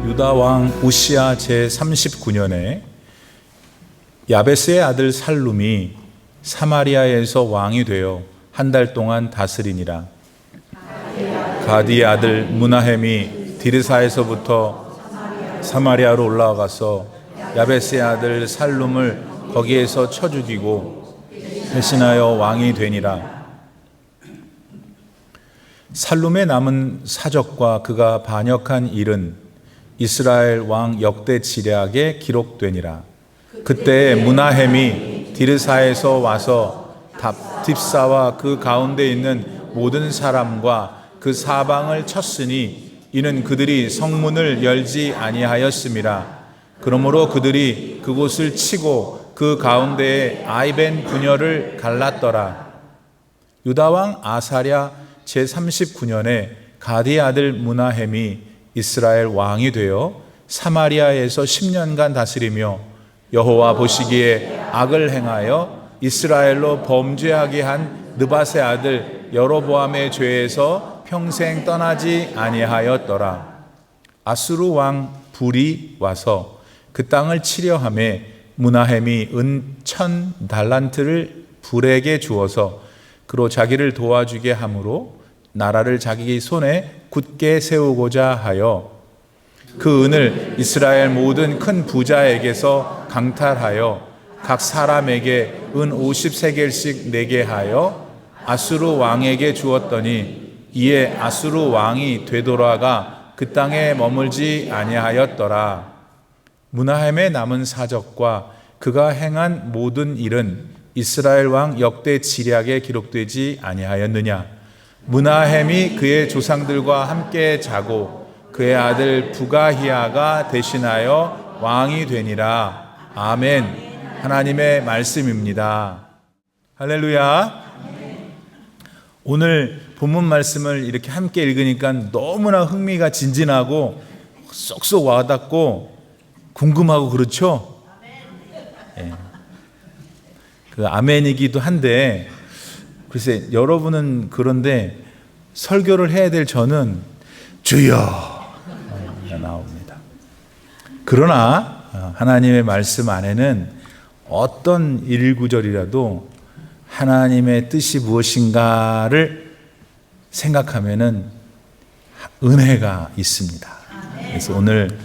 유다 왕 우시야 제39년에 야베스의 아들 살룸이 사마리아에서 왕이 되어 한 달 동안 다스리니라. 가디의 아들 므나헴이 디르사에서부터 사마리아로 올라가서 야베스의 아들 살룸을 거기에서 쳐 죽이고 대신하여 왕이 되니라. 살룸의 남은 사적과 그가 반역한 일은 이스라엘 왕 역대 지략에 기록되니라. 그때 므나헴이 디르사에서 와서 딥사와 그 가운데 있는 모든 사람과 그 사방을 쳤으니 이는 그들이 성문을 열지 아니하였음이라. 그러므로 그들이 그곳을 치고 그 가운데에 아이벤 부녀를 갈랐더라. 유다 왕 아사랴 제39년에 가디의 아들 므나헴이 이스라엘 왕이 되어 사마리아에서 10년간 다스리며 여호와 보시기에 악을 행하여 이스라엘로 범죄하게 한 느밧의 아들 여로보암의 죄에서 평생 떠나지 아니하였더라. 아수르 왕 불이 와서 그 땅을 치려 하매 므나헴이 은 1000달란트를 불에게 주어서 그로 자기를 도와주게 함으로 나라를 자기 손에 굳게 세우고자 하여 그 은을 이스라엘 모든 큰 부자에게서 강탈하여 각 사람에게 은 50세겔씩 내게 하여 아수르 왕에게 주었더니 이에 아수르 왕이 되돌아가 그 땅에 머물지 아니하였더라. 므나헴의 남은 사적과 그가 행한 모든 일은 이스라엘 왕 역대 지략에 기록되지 아니하였느냐. 므나헴이 그의 조상들과 함께 자고 그의 아들 부가히야가 대신하여 왕이 되니라. 아멘. 하나님의 말씀입니다. 할렐루야. 오늘 본문 말씀을 이렇게 함께 읽으니까 너무나 흥미가 진진하고 쏙쏙 와닿고 궁금하고 그렇죠? 네. 그 아멘이기도 한데 글쎄 여러분은 그런데 설교를 해야 될 저는 주여 나옵니다. 그러나 하나님의 말씀 안에는 어떤 일구절이라도 하나님의 뜻이 무엇인가를 생각하면은 은혜가 있습니다. 그래서 오늘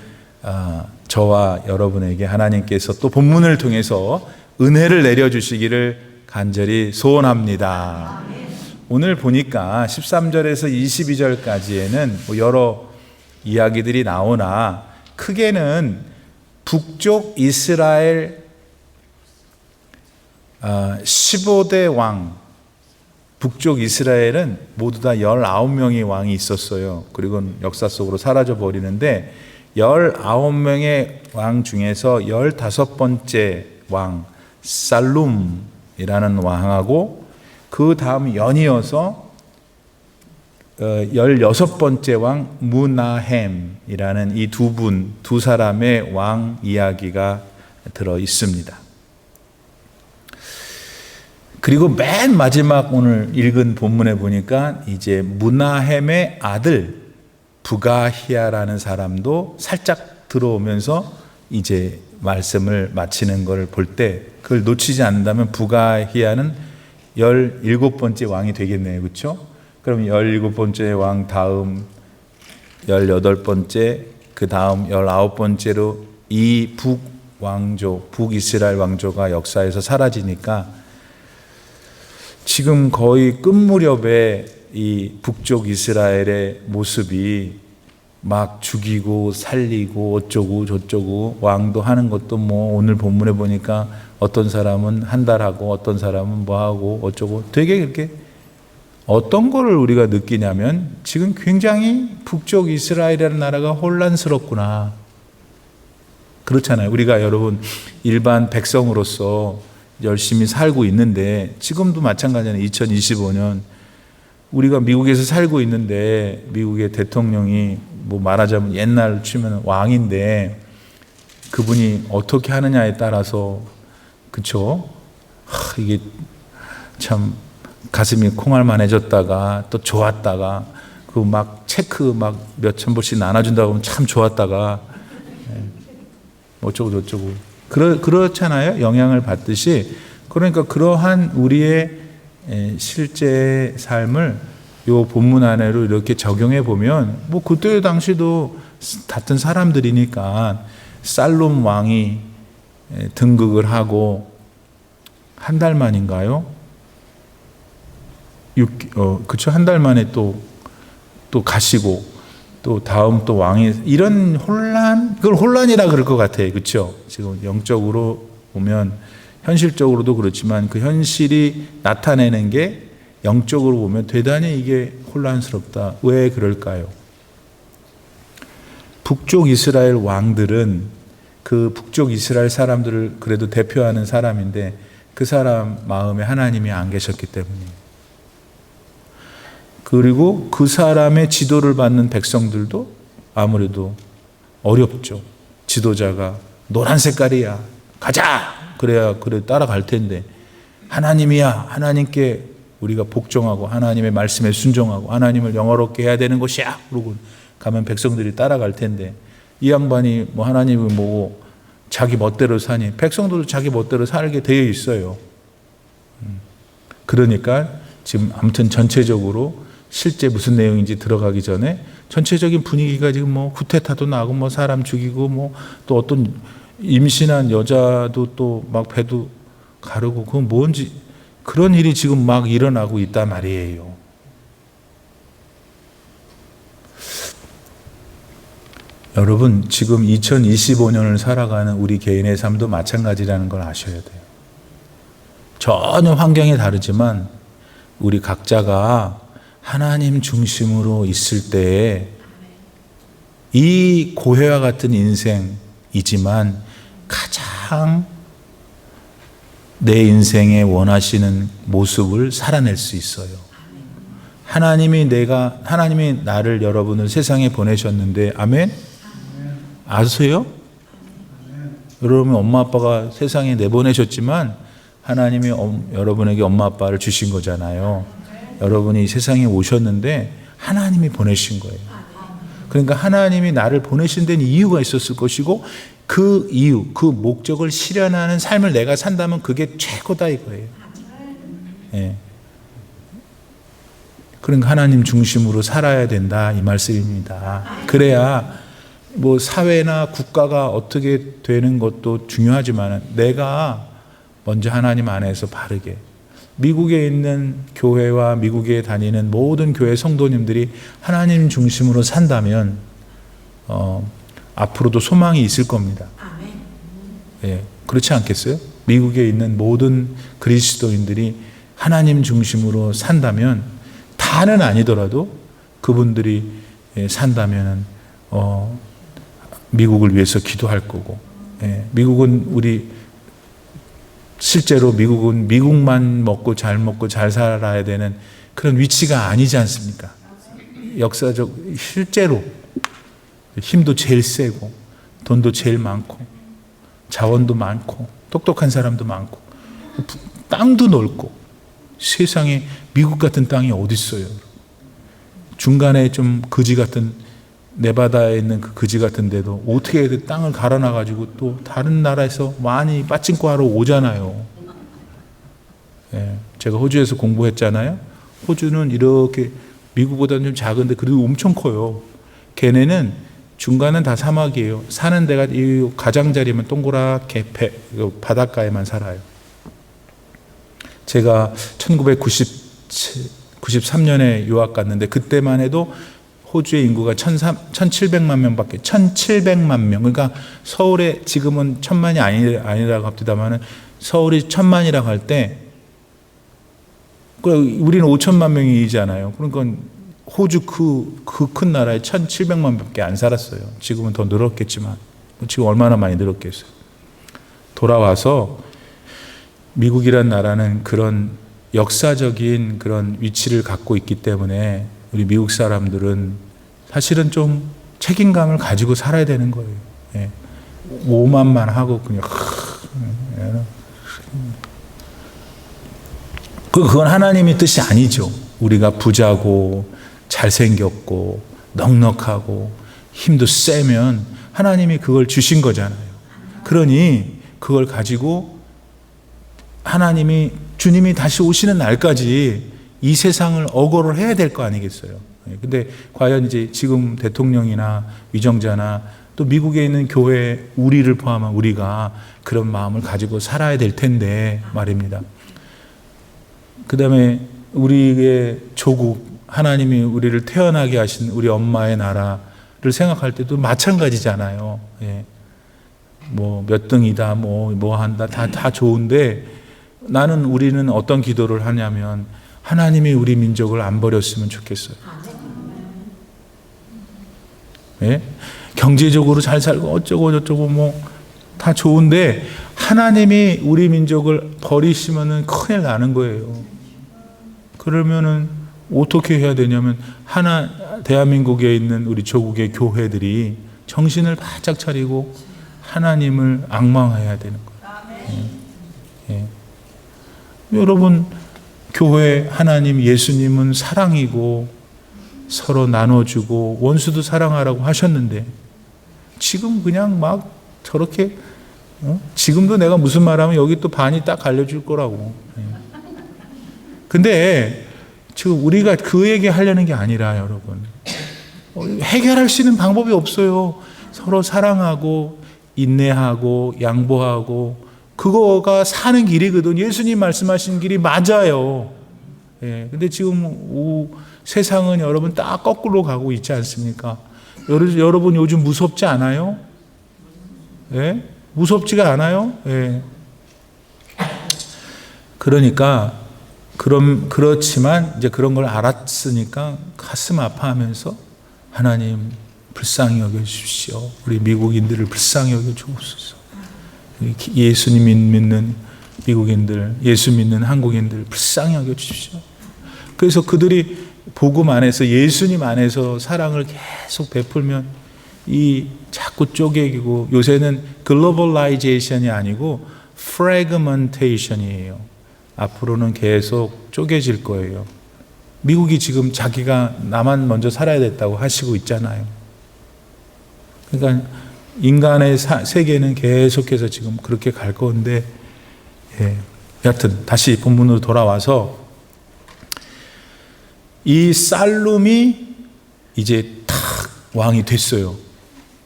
저와 여러분에게 하나님께서 또 본문을 통해서 은혜를 내려주시기를 간절히 소원합니다. 오늘 보니까 13절에서 22절까지에는 여러 이야기들이 나오나 크게는 북쪽 이스라엘 15대 왕, 북쪽 이스라엘은 모두 다 19명의 왕이 있었어요. 그리고 역사 속으로 사라져 버리는데 19명의 왕 중에서 15번째 왕 살룸이라는 왕하고 그 다음 연이어서 16번째 왕 므나헴이라는 이 두 사람의 왕 이야기가 들어 있습니다. 그리고 맨 마지막 오늘 읽은 본문에 보니까 이제 므나헴의 아들 부가히야라는 사람도 살짝 들어오면서 이제 말씀을 마치는 걸 볼 때 그걸 놓치지 않는다면 부가히야는 17번째 왕이 되겠네요. 그렇죠? 그럼 17번째 왕 다음 18번째 그 다음 19번째로 이 북왕조 북이스라엘 왕조가 역사에서 사라지니까 지금 거의 끝 무렵에 이 북쪽 이스라엘의 모습이 막 죽이고 살리고 어쩌고 저쩌고 왕도 하는 것도 뭐 오늘 본문에 보니까 어떤 사람은 한 달 하고 어떤 사람은 뭐 하고 어쩌고 되게 이렇게 어떤 거를 우리가 느끼냐면 지금 굉장히 북쪽 이스라엘이라는 나라가 혼란스럽구나. 그렇잖아요. 우리가 여러분 일반 백성으로서 열심히 살고 있는데 지금도 마찬가지잖아요. 2025년 우리가 미국에서 살고 있는데 미국의 대통령이 뭐 말하자면 옛날 치면 왕인데 그분이 어떻게 하느냐에 따라서 그쵸? 이게 참 가슴이 콩알만해졌다가 또 좋았다가 그 막 체크 막 몇천 불씩 나눠준다고 하면 참 좋았다가 어쩌고 저쩌고. 그렇잖아요. 영향을 받듯이. 그러니까 그러한 우리의 실제 삶을 요 본문 안에로 이렇게 적용해 보면 뭐 그때 당시도 같은 사람들이니까 살롬 왕이 등극을 하고 한 달 만인가요? 그쵸. 한 달 만에 또 가시고 또 다음 또 왕이 이런 혼란, 그걸 혼란이라 그럴 것 같아요. 그렇죠? 지금 영적으로 보면 현실적으로도 그렇지만 그 현실이 나타내는 게 영적으로 보면 대단히 이게 혼란스럽다. 왜 그럴까요? 북쪽 이스라엘 왕들은 그 북쪽 이스라엘 사람들을 그래도 대표하는 사람인데 그 사람 마음에 하나님이 안 계셨기 때문이에요. 그리고 그 사람의 지도를 받는 백성들도 아무래도 어렵죠. 지도자가 노란 색깔이야. 가자! 그래 따라갈 텐데 하나님이야. 하나님께 우리가 복종하고 하나님의 말씀에 순종하고 하나님을 영화롭게 해야 되는 것이야. 그러고 가면 백성들이 따라갈 텐데 이 양반이 뭐 하나님을 보고 자기 멋대로 사니 백성들도 자기 멋대로 살게 되어 있어요. 그러니까 지금 아무튼 전체적으로 실제 무슨 내용인지 들어가기 전에 전체적인 분위기가 지금 뭐 쿠데타도 나고 뭐 사람 죽이고 뭐 또 어떤 임신한 여자도 또 막 배도 가르고 그건 뭔지 그런 일이 지금 막 일어나고 있단 말이에요. 여러분 지금 2025년을 살아가는 우리 개인의 삶도 마찬가지라는 걸 아셔야 돼요. 전혀 환경이 다르지만 우리 각자가 하나님 중심으로 있을 때에 이 고해와 같은 인생이지만 가장 내 인생에 원하시는 모습을 살아낼 수 있어요. 하나님이 나를 여러분을 세상에 보내셨는데 아멘? 아세요? 여러분 엄마 아빠가 세상에 내보내셨지만 하나님이 여러분에게 엄마 아빠를 주신 거잖아요. 여러분이 세상에 오셨는데 하나님이 보내신 거예요. 그러니까 하나님이 나를 보내신 데는 이유가 있었을 것이고 그 이유, 그 목적을 실현하는 삶을 내가 산다면 그게 최고다 이거예요. 예. 그러니까 하나님 중심으로 살아야 된다 이 말씀입니다. 그래야 뭐 사회나 국가가 어떻게 되는 것도 중요하지만 내가 먼저 하나님 안에서 바르게 미국에 있는 교회와 미국에 다니는 모든 교회 성도님들이 하나님 중심으로 산다면 앞으로도 소망이 있을 겁니다. 예, 그렇지 않겠어요? 미국에 있는 모든 그리스도인들이 하나님 중심으로 산다면 다는 아니더라도 그분들이 산다면 미국을 위해서 기도할 거고 미국은 실제로 미국은 미국만 먹고 잘 살아야 되는 그런 위치가 아니지 않습니까? 역사적 실제로 힘도 제일 세고 돈도 제일 많고 자원도 많고 똑똑한 사람도 많고 땅도 넓고 세상에 미국 같은 땅이 어디 있어요? 중간에 좀 거지 같은 네바다에 있는 그 거지 같은 데도 어떻게 그 땅을 갈아놔 가지고 또 다른 나라에서 많이 빠찡코 하러 오잖아요. 예, 제가 호주에서 공부했잖아요. 호주는 이렇게 미국보다는 좀 작은데 그래도 엄청 커요. 걔네는 중간은 다 사막이에요. 사는 데가 이 가장자리면 동그랗게 바닷가에만 살아요. 제가 1993년에 유학 갔는데 그때만 해도 호주의 인구가 1,700만 명밖에 1,700만 명. 그러니까 서울에 지금은 1,000만이 아니라고 합니다만은 서울이 1,000만이라고 할 때 우리는 5천만 명이잖아요. 그러니까 호주 그 큰 나라에 1,700만 밖에 안 살았어요. 지금은 더 늘었겠지만 지금 얼마나 많이 늘었겠어요. 돌아와서 미국이란 나라는 그런 역사적인 그런 위치를 갖고 있기 때문에 우리 미국 사람들은 사실은 좀 책임감을 가지고 살아야 되는 거예요. 예. 오만만 하고 그냥 그건 하나님의 뜻이 아니죠. 우리가 부자고 잘생겼고 넉넉하고 힘도 세면 하나님이 그걸 주신 거잖아요. 그러니 그걸 가지고 하나님이 주님이 다시 오시는 날까지 이 세상을 억울을 해야 될 거 아니겠어요. 근데 과연 이제 지금 대통령이나 위정자나 또 미국에 있는 교회 우리를 포함한 우리가 그런 마음을 가지고 살아야 될 텐데 말입니다. 그 다음에 우리의 조국, 하나님이 우리를 태어나게 하신 우리 엄마의 나라를 생각할 때도 마찬가지잖아요. 예. 뭐 몇 등이다, 뭐 한다, 다 좋은데 우리는 어떤 기도를 하냐면 하나님이 우리 민족을 안 버렸으면 좋겠어요. 예? 경제적으로 잘 살고 어쩌고 저쩌고 뭐 다 좋은데 하나님이 우리 민족을 버리시면은 큰일 나는 거예요. 그러면은 어떻게 해야 되냐면 대한민국에 있는 우리 조국의 교회들이 정신을 바짝 차리고 하나님을 앙망해야 되는 거예요. 예. 예. 여러분 교회 하나님 예수님은 사랑이고 서로 나눠주고 원수도 사랑하라고 하셨는데 지금 그냥 막 저렇게 지금도 내가 무슨 말하면 여기 또 반이 딱 갈려줄 거라고. 근데 지금 우리가 그 얘기 하려는 게 아니라 여러분 해결할 수 있는 방법이 없어요. 서로 사랑하고 인내하고 양보하고 그거가 사는 길이거든. 예수님 말씀하신 길이 맞아요. 예, 근데 지금 세상은 여러분 딱 거꾸로 가고 있지 않습니까? 여러분 요즘 무섭지 않아요? 예? 무섭지가 않아요? 예. 그러니까 그렇지만 이제 그런 걸 알았으니까 가슴 아파하면서 하나님 불쌍히 여겨 주십시오. 우리 미국인들을 불쌍히 여겨 주옵소서. 예수님 믿는 미국인들, 예수 믿는 한국인들 불쌍히 여겨 주십시오. 그래서 그들이 복음 안에서 예수님 안에서 사랑을 계속 베풀면 이 자꾸 쪼개기고 요새는 글로벌라이제이션이 아니고 프래그먼테이션이에요. 앞으로는 계속 쪼개질 거예요. 미국이 지금 자기가 나만 먼저 살아야 됐다고 하시고 있잖아요. 그러니까 인간의 세계는 계속해서 지금 그렇게 갈 건데, 예. 여하튼 다시 본문으로 돌아와서 이 살룸이 이제 탁 왕이 됐어요.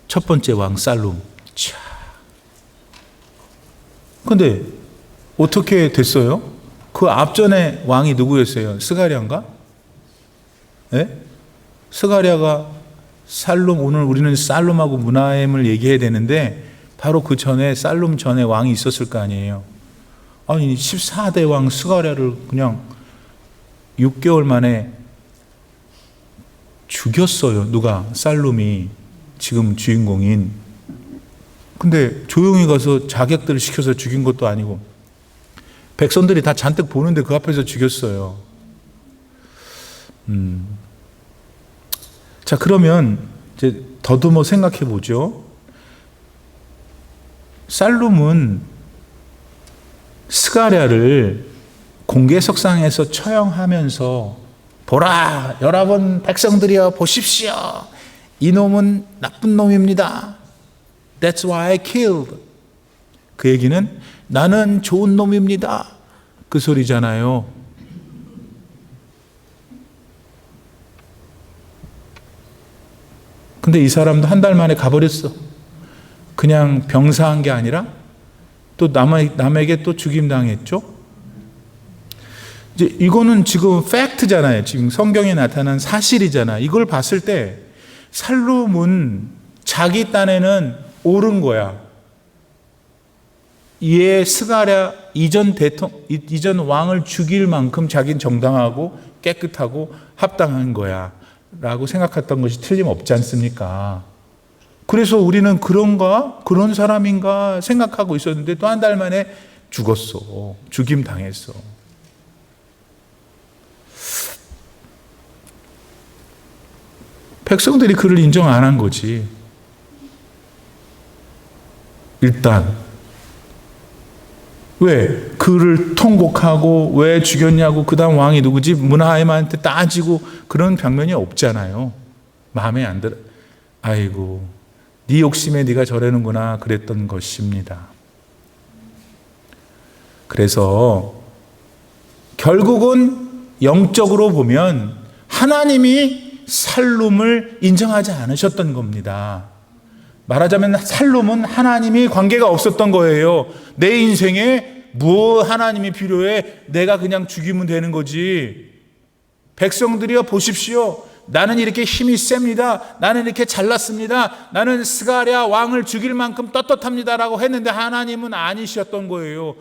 첫 번째 왕 살룸. 근데 어떻게 됐어요? 그 앞전에 왕이 누구였어요? 스가랴인가? 예? 스가랴가 살룸, 오늘 우리는 살룸하고 므나헴을 얘기해야 되는데 바로 그 전에 살룸 전에 왕이 있었을 거 아니에요. 아니 14대 왕 스가랴를 그냥 6개월 만에 죽였어요. 누가? 살룸이 지금 주인공인. 근데 조용히 가서 자객들을 시켜서 죽인 것도 아니고 백성들이 다 잔뜩 보는데 그 앞에서 죽였어요. 자, 그러면 이제 더듬어 생각해 보죠. 살룸은 스가랴를 공개석상에서 처형하면서 보라, 여러분 백성들이여 보십시오. 이놈은 나쁜 놈입니다. That's why I killed. 그 얘기는 나는 좋은 놈입니다. 그 소리잖아요. 근데 이 사람도 한 달 만에 가버렸어. 그냥 병사한 게 아니라 또 남에게 또 죽임당했죠. 이제 이거는 지금 팩트잖아요. 지금 성경에 나타난 사실이잖아. 이걸 봤을 때 살룸은 자기 딴에는 옳은 거야. 얘 스가랴 이전 왕을 죽일 만큼 자기는 정당하고 깨끗하고 합당한 거야 라고 생각했던 것이 틀림없지 않습니까? 그래서 우리는 그런 사람인가 생각하고 있었는데 또 한 달 만에 죽었어. 죽임 당했어. 백성들이 그를 인정 안 한 거지. 일단 왜 그를 통곡하고 왜 죽였냐고 그 다음 왕이 누구지 므나헴한테 따지고 그런 장면이 없잖아요. 마음에 안 들어. 아이고 네 욕심에 네가 저러는구나 그랬던 것입니다. 그래서 결국은 영적으로 보면 하나님이 살룸을 인정하지 않으셨던 겁니다. 말하자면 살룸은 하나님이 관계가 없었던 거예요. 내 인생에 뭐 하나님이 필요해? 내가 그냥 죽이면 되는 거지. 백성들이여 보십시오. 나는 이렇게 힘이 셉니다. 나는 이렇게 잘났습니다. 나는 스가랴 왕을 죽일 만큼 떳떳합니다라고 했는데 하나님은 아니셨던 거예요.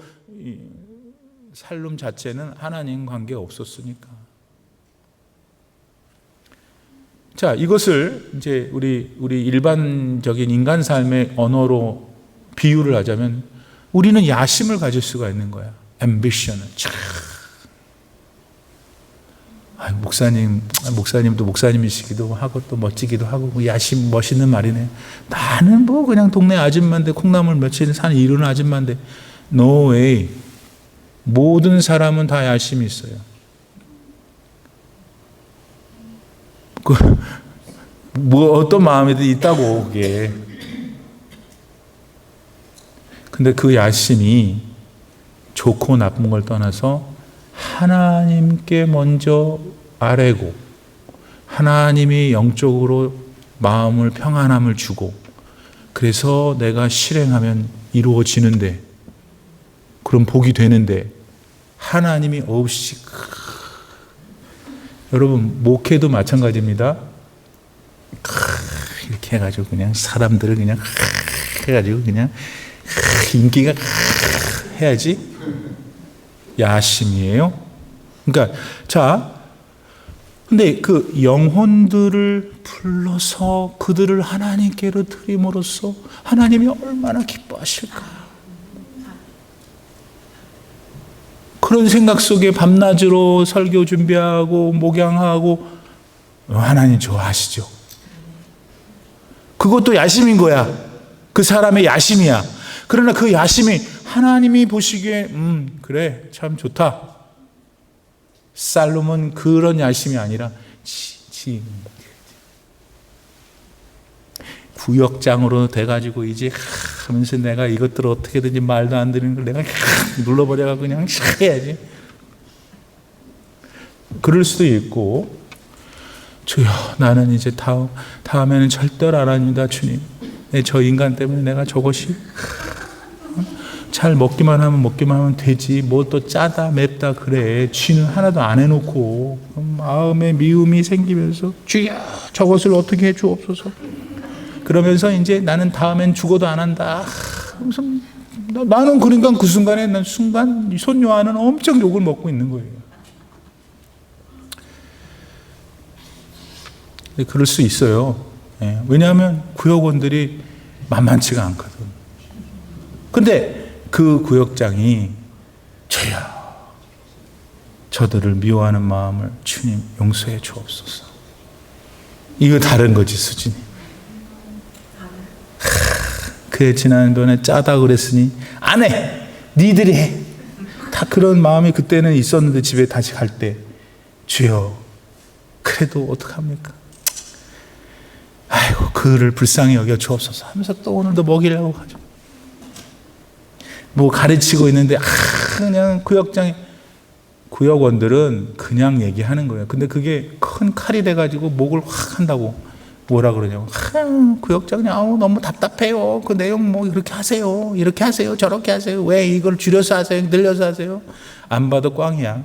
살룸 자체는 하나님 관계가 없었으니까. 자, 이것을 이제 우리 일반적인 인간 삶의 언어로 비유를 하자면 우리는 야심을 가질 수가 있는 거야. ambition을. 목사님도 목사님이시기도 하고 또 멋지기도 하고 야심 멋있는 말이네. 나는 뭐 그냥 동네 아줌마인데 콩나물 며칠 사는 이런 아줌마인데 no way. 모든 사람은 다 야심이 있어요. 뭐 어떤 마음에도 있다고 그게. 근데 그 야심이 좋고 나쁜 걸 떠나서 하나님께 먼저 아뢰고 하나님이 영적으로 마음을 평안함을 주고 그래서 내가 실행하면 이루어지는데 그럼 복이 되는데 하나님이 없이 여러분 목회도 마찬가지입니다. 이렇게 해가지고 그냥 사람들을 그냥 해가지고 그냥 인기가 해야지 야심이에요. 그러니까 자, 근데 그 영혼들을 불러서 그들을 하나님께로 드림으로써 하나님이 얼마나 기뻐하실까? 그런 생각 속에 밤낮으로 설교 준비하고 목양하고 하나님 좋아하시죠. 그것도 야심인 거야. 그 사람의 야심이야. 그러나 그 야심이 하나님이 보시기에 그래 참 좋다. 살롬은 그런 야심이 아니라 구역장으로 돼가지고 이제 하면서 내가 이것들을 어떻게든지 말도 안 되는 걸 내가 눌러버려가 그냥 해야지. 그럴 수도 있고 주여 나는 이제 다음에는 절대로 안 합니다 주님. 저 인간 때문에 내가 저것이 잘 먹기만 하면 되지 뭐 또 짜다 맵다 그래 쥐는 하나도 안 해놓고 마음에 미움이 생기면서 주여 저것을 어떻게 해주옵소서. 그러면서 이제 나는 다음엔 죽어도 안 한다. 나는 그러니까 그 순간에 손 요한은 엄청 욕을 먹고 있는 거예요. 그럴 수 있어요. 왜냐하면 구역원들이 만만치가 않거든. 근데 그 구역장이 주여 저들을 미워하는 마음을 주님 용서해 주옵소서. 이거 다른 거지 수준이. 그래 지난번에 짜다 그랬으니 안 해. 니들이 해. 다 그런 마음이 그때는 있었는데 집에 다시 갈 때 주여 그래도 어떡합니까? 아이고 그를 불쌍히 여겨 주옵소서 하면서 또 오늘도 먹이려고 하죠. 뭐 가르치고 있는데 그냥 구역원들은 그냥 얘기하는 거예요. 근데 그게 큰 칼이 돼가지고 목을 확 한다고. 뭐라 그러냐고. 구역장님 너무 답답해요. 그 내용 뭐 이렇게 하세요. 이렇게 하세요. 저렇게 하세요. 왜 이걸 줄여서 하세요. 늘려서 하세요. 안 봐도 꽝이야.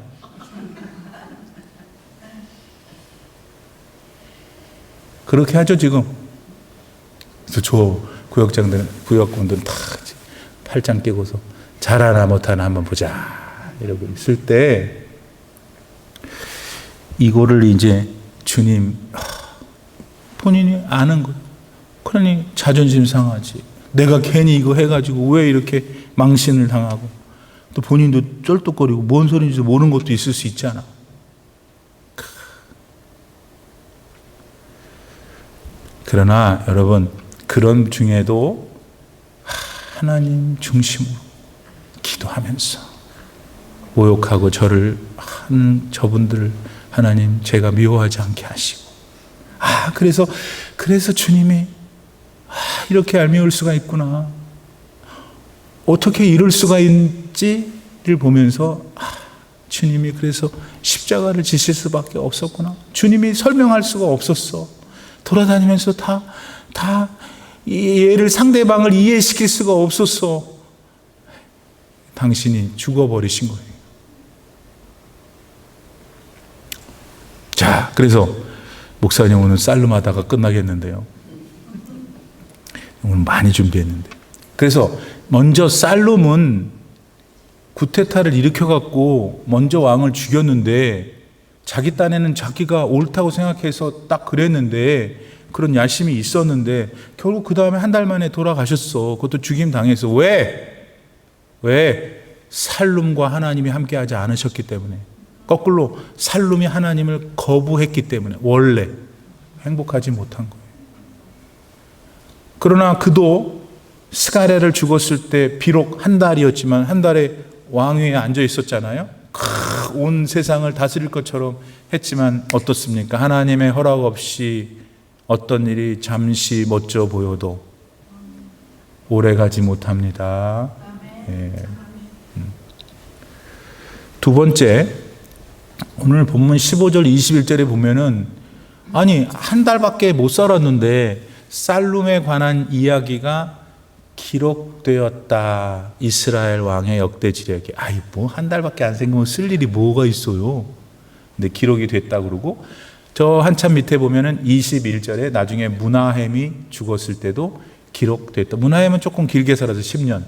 그렇게 하죠 지금. 그래서 저 구역원들은 다 팔짱 끼고서 잘하나 못하나 한번 보자 이러고 있을 때 이거를 이제 주님 본인이 아는 거예요. 그러니 자존심 상하지. 내가 괜히 이거 해가지고 왜 이렇게 망신을 당하고 또 본인도 쩔뚝거리고 뭔 소리인지 모르는 것도 있을 수 있잖아. 그러나 여러분 그런 중에도 하나님 중심으로 기도하면서 모욕하고 저를 한 저분들을 하나님 제가 미워하지 않게 하시고 그래서 주님이 이렇게 얄미울 수가 있구나. 어떻게 이럴 수가 있지를 보면서 주님이 그래서 십자가를 지실 수밖에 없었구나. 주님이 설명할 수가 없었어. 돌아다니면서 다 얘를 상대방을 이해시킬 수가 없었어. 당신이 죽어버리신 거예요. 자, 그래서 목사님 오늘 쌀룸하다가 끝나겠는데요. 오늘 많이 준비했는데. 그래서 먼저 쌀룸은 구테타를 일으켜갖고 먼저 왕을 죽였는데 자기 딴에는 자기가 옳다고 생각해서 딱 그랬는데 그런 야심이 있었는데 결국 그 다음에 한 달 만에 돌아가셨어. 그것도 죽임 당해서. 왜? 살룸과 하나님이 함께하지 않으셨기 때문에. 거꾸로 살룸이 하나님을 거부했기 때문에 원래 행복하지 못한 거예요. 그러나 그도 스가랴를 죽었을 때 비록 한 달이었지만 한 달에 왕위에 앉아 있었잖아요. 온 세상을 다스릴 것처럼 했지만 어떻습니까? 하나님의 허락 없이 어떤 일이 잠시 멋져 보여도 오래가지 못합니다. 예. 두 번째, 오늘 본문 15절 21절에 보면은 아니 한 달밖에 못 살았는데 살룸에 관한 이야기가 기록되었다. 이스라엘 왕의 역대 지략에. 뭐 한 달밖에 안 생기면 쓸 일이 뭐가 있어요. 근데 기록이 됐다 그러고 저 한참 밑에 보면은 21절에 나중에 므나헴이 죽었을 때도 기록됐다. 므나헴은 조금 길게 살아서 10년.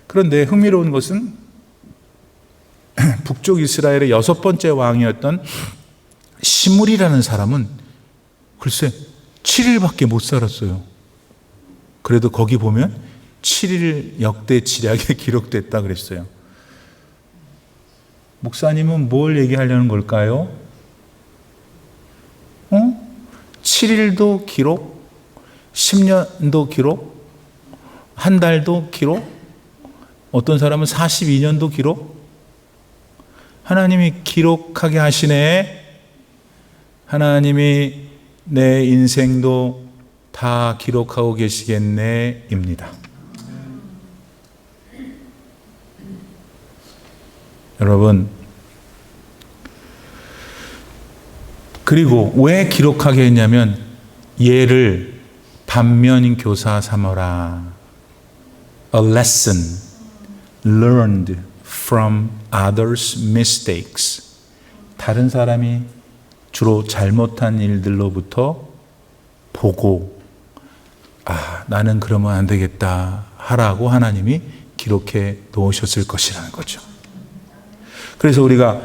그런데 흥미로운 것은 북쪽 이스라엘의 6번째 왕이었던 시므리라는 사람은 글쎄 7일밖에 못 살았어요. 그래도 거기 보면 7일 역대 지략에 기록됐다 그랬어요. 목사님은 뭘 얘기하려는 걸까요? 7일도 기록, 10년도 기록, 한 달도 기록, 어떤 사람은 42년도 기록. 하나님이 기록하게 하시네. 하나님이 내 인생도 다 기록하고 계시겠네 입니다. 여러분, 그리고 왜 기록하게 했냐면 얘를 반면교사 삼어라. A lesson learned from others' mistakes. 다른 사람이 주로 잘못한 일들로부터 보고 나는 그러면 안 되겠다 하라고 하나님이 기록해 놓으셨을 것이라는 거죠. 그래서 우리가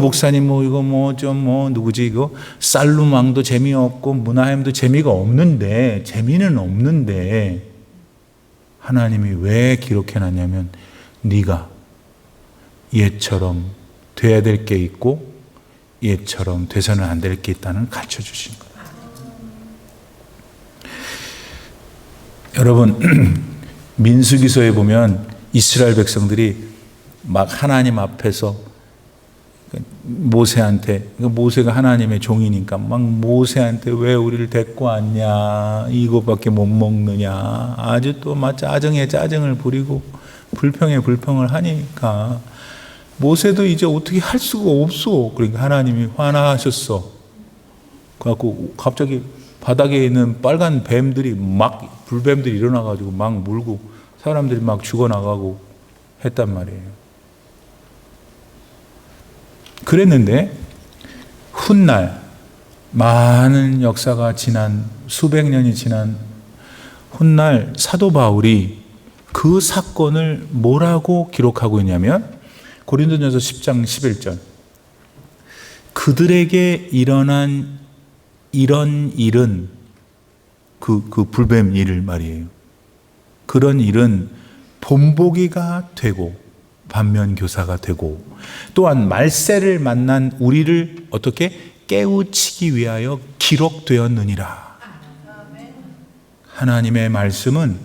목사님 누구지 이거 살룸 왕도 재미없고 므나헴도 재미가 없는데 재미는 없는데 하나님이 왜 기록해 놨냐면 네가 얘처럼 돼야 될 게 있고 얘처럼 돼서는 안 될 게 있다는 가르쳐 주신 거예요. 여러분, 민수기서에 보면 이스라엘 백성들이 막 하나님 앞에서 모세가 하나님의 종이니까 막 모세한테 왜 우리를 데리고 왔냐, 이것밖에 못 먹느냐, 아주 또 막 짜증에 짜증을 부리고 불평에 불평을 하니까 모세도 이제 어떻게 할 수가 없어. 그러니까 하나님이 화나하셨어. 그래갖고 갑자기 바닥에 있는 빨간 뱀들이 막 불뱀들이 일어나가지고 막 물고 사람들이 막 죽어나가고 했단 말이에요. 그랬는데 훗날 많은 역사가 지난 수백 년이 지난 훗날 사도 바울이 그 사건을 뭐라고 기록하고 있냐면 고린도전서 10장 11절 그들에게 일어난 이런 일은 그 불뱀 일을 말이에요. 그런 일은 본보기가 되고 반면교사가 되고 또한 말세를 만난 우리를 어떻게 깨우치기 위하여 기록되었느니라. 하나님의 말씀은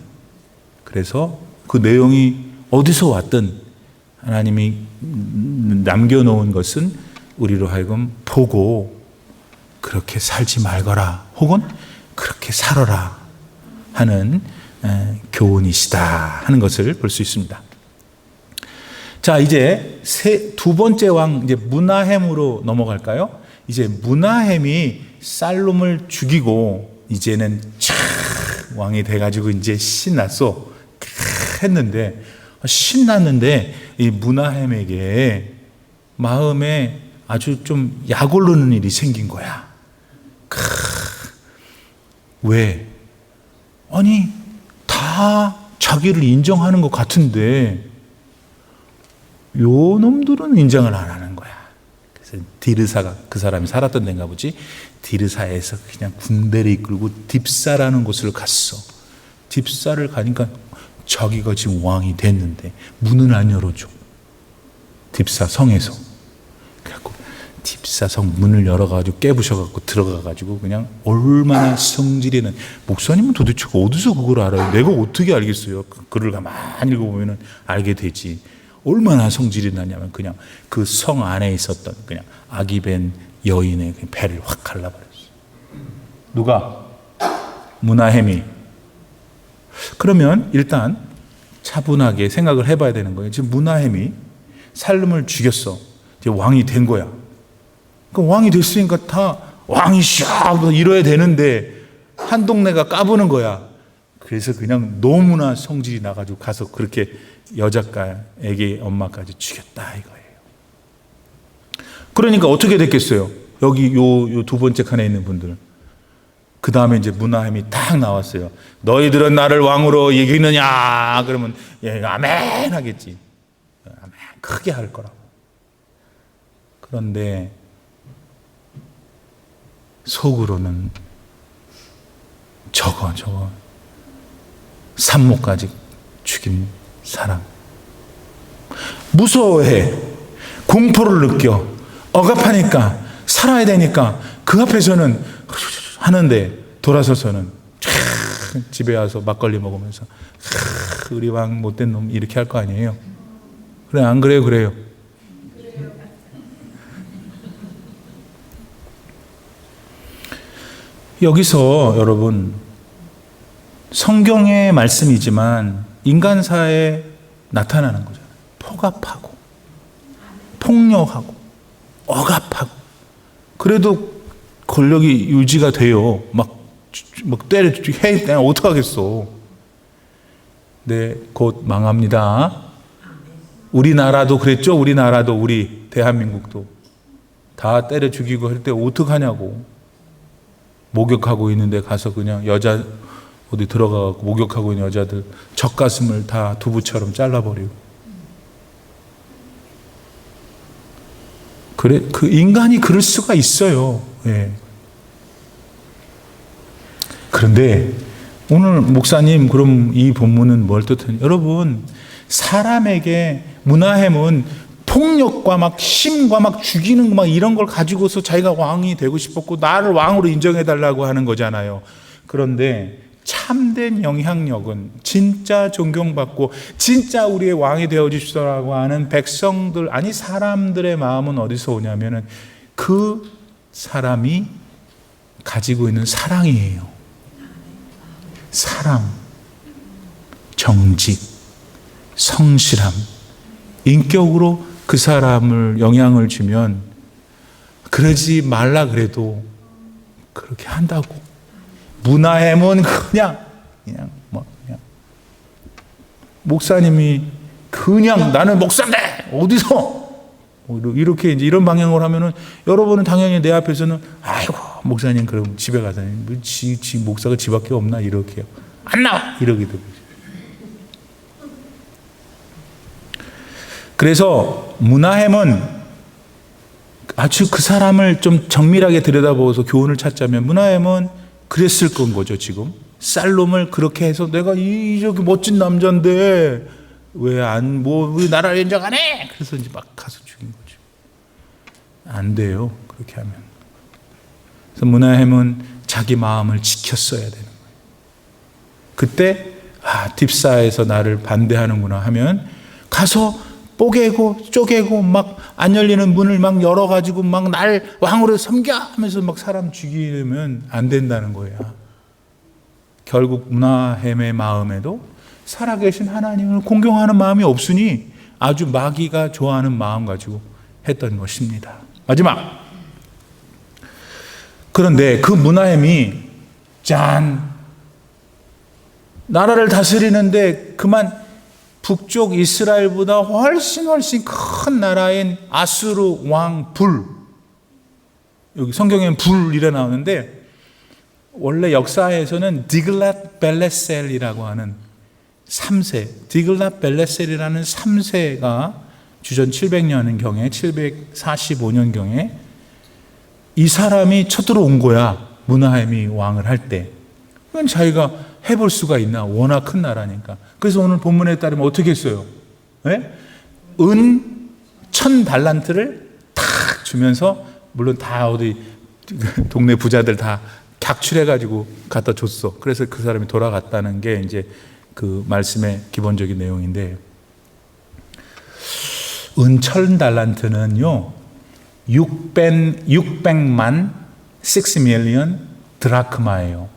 그래서 그 내용이 어디서 왔든 하나님이 남겨놓은 것은 우리로 하여금 보고 그렇게 살지 말거라 혹은 그렇게 살아라 하는 교훈이시다 하는 것을 볼 수 있습니다. 자, 이제 두 번째 왕 이제 므나헴으로 넘어갈까요? 이제 므나헴이 살롬을 죽이고 이제는 왕이 돼가지고 이제 신났어 했는데, 신났는데 이 므나헴에게 마음에 아주 좀 약 오르는 일이 생긴 거야. 왜? 아니 다 자기를 인정하는 것 같은데 요 놈들은 인정을 안 하는 거야. 그래서 디르사가, 그 사람이 살았던 데인가 보지, 디르사에서 그냥 군대를 이끌고 딥사라는 곳을 갔어. 딥사를 가니까 자기가 지금 왕이 됐는데 문을 안 열어줘. 딥사 성에서. 그래갖고 딥사 성 문을 열어가지고 깨부셔갖고 들어가가지고 그냥 얼마나 성질이 난, 목사님은 도대체 어디서 그걸 알아요? 내가 어떻게 알겠어요? 글을 가만히 읽어보면 알게 되지. 얼마나 성질이 나냐면 그냥 그 성 안에 있었던 그냥 아기벤 여인의 배를 확 갈라버렸어. 누가? 므나헴이. 그러면 일단 차분하게 생각을 해봐야 되는 거예요. 지금 므나헴이 살롬을 죽였어. 이제 왕이 된 거야. 그럼 왕이 됐으니까 다 왕이 샤 이뤄야 되는데 한 동네가 까부는 거야. 그래서 그냥 너무나 성질이 나가지고 가서 그렇게 여자가 애기 엄마까지 죽였다 이거예요. 그러니까 어떻게 됐겠어요? 여기 요 두 번째 칸에 있는 분들. 그 다음에 이제 므나헴이 딱 나왔어요. 너희들은 나를 왕으로 여기느냐? 그러면 얘가 아멘 하겠지. 아멘 크게 할 거라고. 그런데 속으로는 저거 산모까지 죽인 사람 무서워해. 공포를 느껴. 억압하니까 살아야 되니까 그 앞에서는 하는데 돌아서서는 집에 와서 막걸리 먹으면서 우리 왕 못된 놈 이렇게 할 거 아니에요? 그래 안 그래요? 그래요. 여기서 여러분 성경의 말씀이지만 인간사에 나타나는 거잖아요. 포갑하고 폭력하고 억압하고 그래도 권력이 유지가 돼요. 막 때려 어떡하겠어. 네, 곧 망합니다. 우리나라도 그랬죠. 우리나라도 우리 대한민국도 다 때려 죽이고 할 때 어떡하냐고. 목욕하고 있는데 가서 그냥 여자 어디 들어가고 목욕하고 있는 여자들 젖가슴을 다 두부처럼 잘라버리고. 그래, 그 인간이 그럴 수가 있어요. 예. 그런데 오늘 목사님 그럼 이 본문은 뭘 뜻하냐? 여러분 사람에게 므나헴은 폭력과 막 힘과 막 죽이는 막 이런 걸 가지고서 자기가 왕이 되고 싶었고 나를 왕으로 인정해 달라고 하는 거잖아요. 그런데 참된 영향력은 진짜 존경받고 진짜 우리의 왕이 되어 주시라고 하는 백성들 아니 사람들의 마음은 어디서 오냐면은 그 사람이 가지고 있는 사랑이에요. 사랑, 정직, 성실함, 인격으로 그 사람을 영향을 주면 그러지 말라 그래도 그렇게 한다고. 므나헴은 그냥 목사님이 그냥 나는 목사인데 어디서 이렇게 이제 이런 방향으로 하면은 여러분은 당연히 내 앞에서는 아이고 목사님 그럼 집에 가서 지 목사가 지밖에 없나 이렇게요. 안 나와 이러기도. 그래서 므나헴은 아주 그 사람을 좀 정밀하게 들여다보고서 교훈을 찾자면 므나헴은 그랬을 건 거죠. 지금 살롬을 그렇게 해서 내가 저기 멋진 남자인데 왜 나라를 인정 안 해? 그래서 이제 막 가서 죽인 거죠. 안 돼요. 그렇게 하면. 그래서 므나헴은 자기 마음을 지켰어야 되는 거예요. 그때 딥사에서 나를 반대하는구나 하면 가서 뽀개고 쪼개고 막 안 열리는 문을 막 열어가지고 막 날 왕으로 섬겨 하면서 막 사람 죽이면 안 된다는 거야. 결국 문하햄의 마음에도 살아계신 하나님을 공경하는 마음이 없으니 아주 마귀가 좋아하는 마음 가지고 했던 것입니다. 마지막. 그런데 그 문하햄이 나라를 다스리는데 그만 북쪽 이스라엘보다 훨씬 큰 나라인 아수르 왕 불, 여기 성경에는 불이라 나오는데 원래 역사에서는 디글랏 벨레셀이라고 하는 3세, 디글랏 벨레셀이라는 3세가 주전 700년경에 745년경에 이 사람이 쳐들어온 거야. 문하햄이 왕을 할 때. 그건 자기가 해볼 수가 있나? 워낙 큰 나라니까. 그래서 오늘 본문에 따르면 어떻게 했어요? 네? 은 1000달란트를 탁 주면서, 물론 다 어디 동네 부자들 다 객출해가지고 갖다 줬어. 그래서 그 사람이 돌아갔다는 게 이제 그 말씀의 기본적인 내용인데, 은 1000달란트는요 600만 6 밀리언 드라크마예요.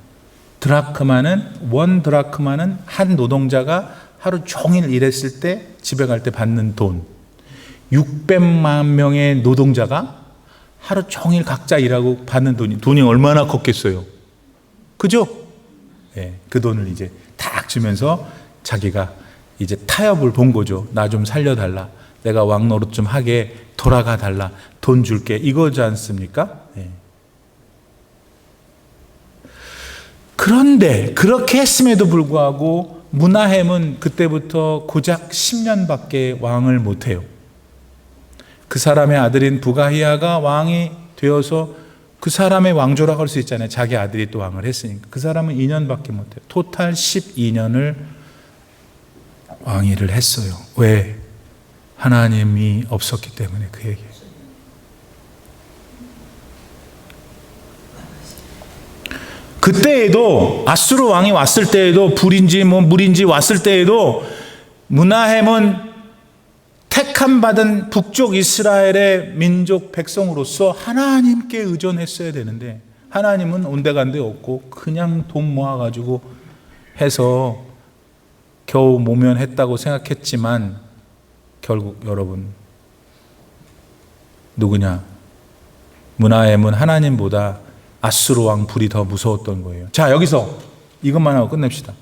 원 드라크마는 한 노동자가 하루 종일 일했을 때 집에 갈 때 받는 돈. 600만 명의 노동자가 하루 종일 각자 일하고 받는 돈이 얼마나 컸겠어요. 그죠? 네, 그 돈을 이제 탁 주면서 자기가 이제 타협을 본 거죠. 나 좀 살려달라. 내가 왕 노릇 좀 하게 돌아가 달라. 돈 줄게. 이거지 않습니까? 네. 그런데 그렇게 했음에도 불구하고 문하햄은 그때부터 고작 10년밖에 왕을 못해요. 그 사람의 아들인 부가히야가 왕이 되어서 그 사람의 왕조라고 할 수 있잖아요. 자기 아들이 또 왕을 했으니까. 그 사람은 2년밖에 못해요. 토탈 12년을 왕위를 했어요. 왜? 하나님이 없었기 때문에 그에게. 그때에도 아수르 왕이 왔을 때에도 불인지 물인지 왔을 때에도 문하햄은 택함 받은 북쪽 이스라엘의 민족 백성으로서 하나님께 의존했어야 되는데 하나님은 온데간데 없고 그냥 돈 모아가지고 해서 겨우 모면했다고 생각했지만 결국 여러분 누구냐? 문하햄은 하나님보다 아수르 왕 불이 더 무서웠던 거예요. 자, 여기서 이것만 하고 끝냅시다.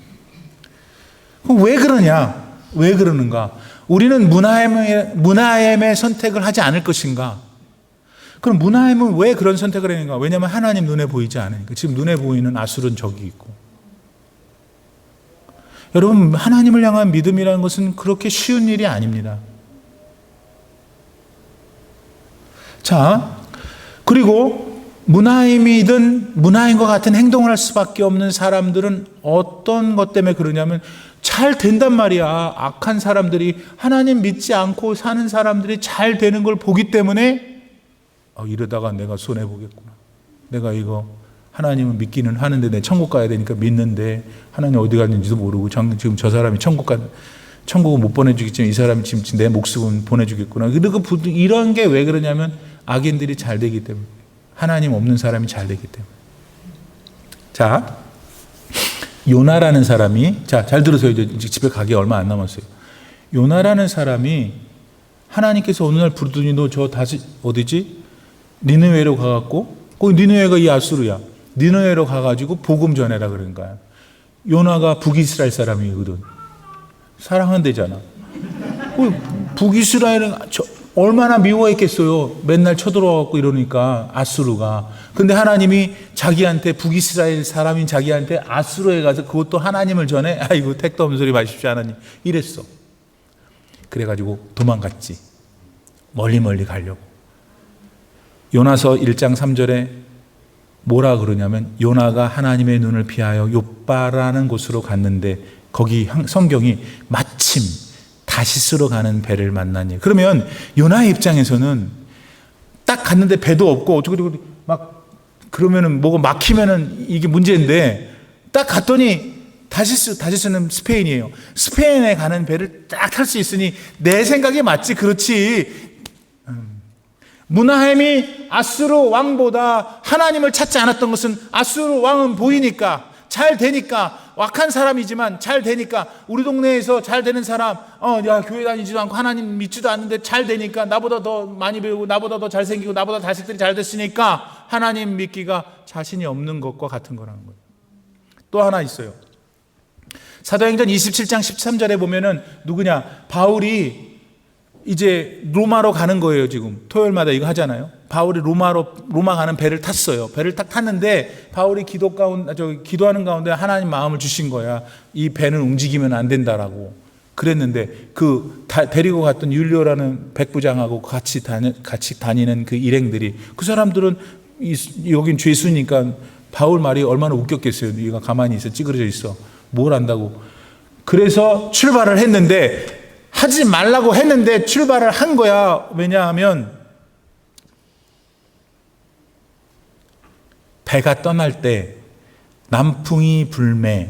그럼 왜 그러냐? 왜 그러는가? 우리는 문하햄의 선택을 하지 않을 것인가? 그럼 문하햄은 왜 그런 선택을 했는가? 왜냐하면 하나님 눈에 보이지 않으니까. 지금 눈에 보이는 아수르는 저기 있고. 여러분, 하나님을 향한 믿음이라는 것은 그렇게 쉬운 일이 아닙니다. 자, 그리고 문하햄이든 문하햄과 같은 행동을 할 수밖에 없는 사람들은 어떤 것 때문에 그러냐면 잘 된단 말이야. 악한 사람들이, 하나님 믿지 않고 사는 사람들이 잘 되는 걸 보기 때문에 이러다가 내가 손해보겠구나. 내가 이거 하나님은 믿기는 하는데 내 천국 가야 되니까 믿는데 하나님 어디 갔는지도 모르고 지금 저 사람이 천국은 못 보내주겠지만 이 사람이 지금 내 목숨은 보내주겠구나. 이런 게 왜 그러냐면 악인들이 잘 되기 때문에, 하나님 없는 사람이 잘 되기 때문에. 자, 요나라는 사람이, 잘 들으세요. 이제 집에 가기 얼마 안 남았어요. 요나라는 사람이 하나님께서 어느 날 부르더니 너 저 다시 어디지? 니느웨로 가갖고, 거기 니느웨가 이 아수르야. 니느웨로 가가지고 복음 전해라 그런 거야. 요나가 북이스라엘 사람이거든. 사랑한대잖아. 북이스라엘은 얼마나 미워했겠어요. 맨날 쳐들어와갖고 이러니까 아수르가. 근데 하나님이 자기한테, 북이스라엘 사람인 자기한테 아수르에 가서 그것도 하나님을 전해. 아이고 택도 없는 소리 마십시오 하나님. 이랬어. 그래가지고 도망갔지. 멀리 가려고. 요나서 1장 3절에 뭐라 그러냐면 요나가 하나님의 눈을 피하여 욥바라는 곳으로 갔는데 거기 성경이 마침 다시스로 가는 배를 만나니. 그러면 요나의 입장에서는 딱 갔는데 배도 없고 어쩌고 막 그러면은 뭐가 막히면은 이게 문제인데 딱 갔더니 다시스는 스페인이에요. 스페인에 가는 배를 딱 탈 수 있으니 내 생각에 맞지. 그렇지. 문하햄이 아수르 왕보다 하나님을 찾지 않았던 것은 아수르 왕은 보이니까 잘 되니까, 악한 사람이지만 잘 되니까, 우리 동네에서 잘 되는 사람, 야, 교회 다니지도 않고 하나님 믿지도 않는데 잘 되니까, 나보다 더 많이 배우고 나보다 더 잘생기고 나보다 자식들이 잘 됐으니까 하나님 믿기가 자신이 없는 것과 같은 거라는 거예요. 또 하나 있어요. 사도행전 27장 13절에 보면은 누구냐? 바울이 이제 로마로 가는 거예요. 지금 토요일마다 이거 하잖아요. 바울이 로마 가는 배를 탔어요. 배를 딱 탔는데 바울이 기도하는 가운데 하나님 마음을 주신 거야. 이 배는 움직이면 안 된다라고 그랬는데, 데리고 갔던 율리오라는 백부장하고 같이 다니는 그 일행들이, 그 사람들은 여긴 죄수니까 바울 말이 얼마나 웃겼겠어요. 네가 가만히 있어, 찌그러져 있어, 뭘 안다고. 그래서 출발을 했는데, 하지 말라고 했는데 출발을 한 거야. 왜냐하면 배가 떠날 때 남풍이 불매,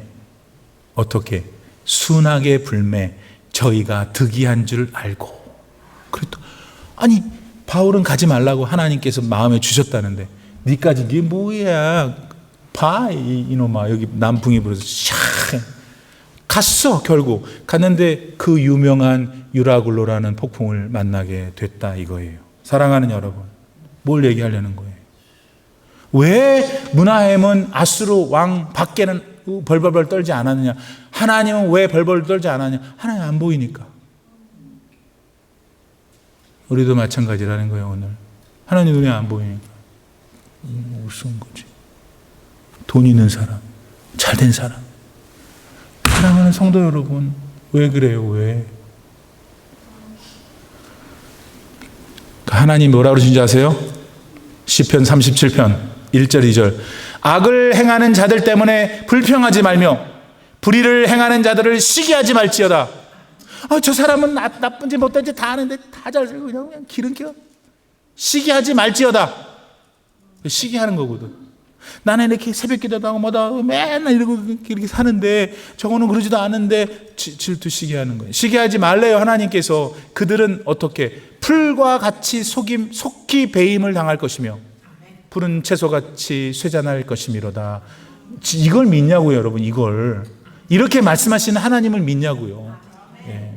어떻게? 순하게 불매, 저희가 득이한 줄 알고. 그랬더. 아니, 바울은 가지 말라고 하나님께서 마음에 주셨다는데 니까지 이게 뭐야? 봐, 이놈아. 여기 남풍이 불어서 샥 갔어. 결국 갔는데 그 유명한 유라굴로라는 폭풍을 만나게 됐다 이거예요. 사랑하는 여러분, 뭘 얘기하려는 거예요? 왜 므나헴은 아수르 왕 밖에는 벌벌벌 떨지 않았느냐? 하나님은 왜 벌벌 떨지 않았느냐? 하나님 안 보이니까. 우리도 마찬가지라는 거예요. 오늘 하나님 눈에 안 보이니까 무슨 거지? 돈 있는 사람, 잘된 사람, 사랑하는 성도 여러분, 왜 그래요? 왜? 하나님 뭐라 그러신지 아세요? 시편 37편 1절 2절. 악을 행하는 자들 때문에 불평하지 말며 불의를 행하는 자들을 시기하지 말지어다. 저 사람은 나쁜지 못된지 다 아는데 다 잘 살고 그냥 기름겨. 시기하지 말지어다. 시기하는 거거든. 나는 이렇게 새벽 기도도 하고 뭐다 맨날 이렇게 사는데 저거는 그러지도 않은데 질투시게 하는 거예요. 시기하지 말래요. 하나님께서. 그들은 어떻게? 풀과 같이 속히 배임을 당할 것이며 푸른 채소같이 쇠잔할 것이미로다. 이걸 믿냐고요, 여러분. 이걸 이렇게 말씀하시는 하나님을 믿냐고요. 예.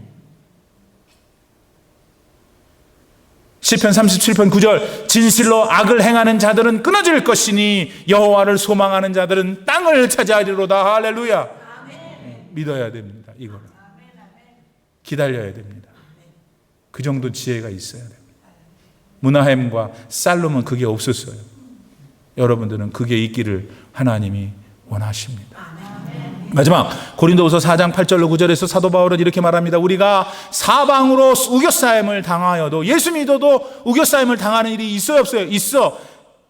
시편 37편 9절. 진실로 악을 행하는 자들은 끊어질 것이니 여호와를 소망하는 자들은 땅을 차지하리로다. 할렐루야. 믿어야 됩니다. 이거는 기다려야 됩니다. 그 정도 지혜가 있어야 됩니다. 므나헴과 살롬은 그게 없었어요. 여러분들은 그게 있기를 하나님이 원하십니다. 마지막 고린도후서 4장 8절로 9절에서 사도 바울은 이렇게 말합니다. 우리가 사방으로 우겨싸임을 당하여도, 예수 믿어도 우겨싸임을 당하는 일이 있어요, 없어요? 있어.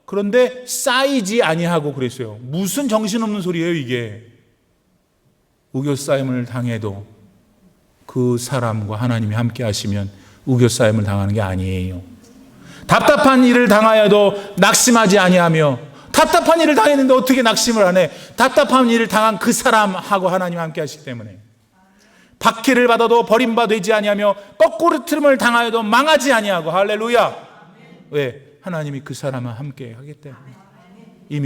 그런데 쌓이지 아니하고 그랬어요. 무슨 정신없는 소리예요 이게. 우겨싸임을 당해도 그 사람과 하나님이 함께 하시면 우겨싸임을 당하는 게 아니에요. 답답한 일을 당하여도 낙심하지 아니하며, 답답한 일을 당했는데 어떻게 낙심을 안 해? 답답한 일을 당한 그 사람하고 하나님 함께 하시기 때문에. 박해를 받아도 버림받지 아니하며 거꾸로 틀음을 당하여도 망하지 아니하고. 할렐루야. 왜? 하나님이 그 사람과 함께 하기 때문에. 이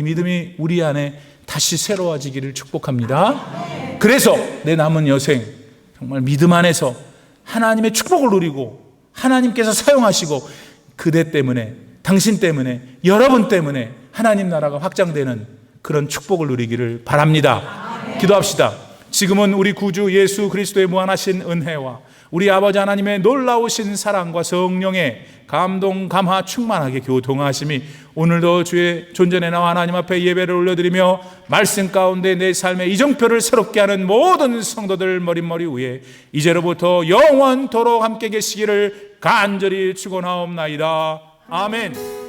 믿음이 우리 안에 다시 새로워지기를 축복합니다. 그래서 내 남은 여생 정말 믿음 안에서 하나님의 축복을 누리고 하나님께서 사용하시고 그대 때문에, 당신 때문에, 여러분 때문에 하나님 나라가 확장되는 그런 축복을 누리기를 바랍니다. 기도합시다. 지금은 우리 구주 예수 그리스도의 무한하신 은혜와 우리 아버지 하나님의 놀라우신 사랑과 성령의 감동, 감화 충만하게 교통하심이 오늘도 주의 존전에 나와 하나님 앞에 예배를 올려드리며 말씀 가운데 내 삶의 이정표를 새롭게 하는 모든 성도들 머릿머리 위에 이제로부터 영원토록 함께 계시기를 간절히 축원하옵나이다. 아멘.